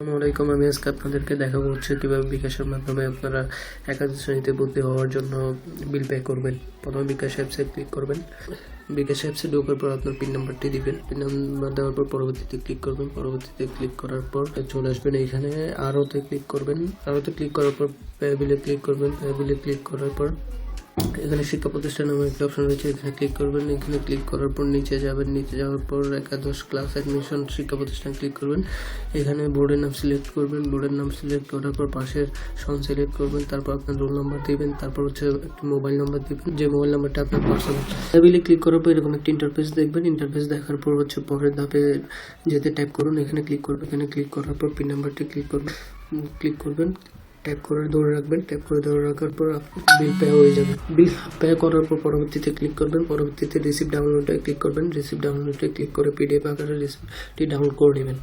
আসসালামু আলাইকুম। আমি আজকে আপনাদেরকে দেখাবো কিভাবে বিকাশের মাধ্যমে আপনারা একাদশ শ্রেণীতে ভর্তি হওয়ার জন্য বিল পে করবেন। প্রথমে বিকাশ অ্যাপসে ক্লিক করবেন। বিকাশ অ্যাপসে ঢোকার পর আপনার পিন নাম্বারটি দিবেন। পিন নাম্বার দেওয়ার পর পরবর্তীতে ক্লিক করবেন। পরবর্তীতে ক্লিক করার পর চলে আসবেন এইখানে আরোতে ক্লিক করবেন। আরোতে ক্লিক করার পর পে বিলে ক্লিক করবেন। পে বিলে ক্লিক করার পর এখানে শিক্ষা প্রতিষ্ঠান নামে একটা অপশন রয়েছে, এখানে ক্লিক করবেন। এখানে ক্লিক করার পর নিচে যাবেন। নিচে যাওয়ার পর একাদশ ক্লাস অ্যাডমিশন শিক্ষা প্রতিষ্ঠান ক্লিক করবেন। এখানে বোর্ডের নাম সিলেক্ট করবেন। বোর্ডের নাম সিলেক্ট করার পর পাশের সন সিলেক্ট করবেন। তারপর আপনার রোল নাম্বার দিবেন। তারপর একটি মোবাইল নাম্বার দিবেন, যে মোবাইল নাম্বারটা আপনার পার্সোনাল। টেবিলে ক্লিক করার পর এরকম একটা ইন্টারফেস দেখবেন। ইন্টারফেস দেখার পর পরের ধাপে যেতে টাইপ করুন। এখানে ক্লিক করবেন। এখানে ক্লিক করার পর পিন নাম্বারটি ক্লিক করবেন। ট্যাপ করে ধরে রাখবেন। ট্যাপ করে ধরে রাখার পর বিল পে হয়ে যাবে। বিল পে করার পর পরবর্তীতে ক্লিক করবেন। পরবর্তীতে রিসিপ্ট ডাউনলোডে ক্লিক করবেন। রিসিপ্ট ডাউনলোডে ক্লিক করে পিডিএফ আকারে রিসিপ্টটি ডাউনলোড করে নেবেন।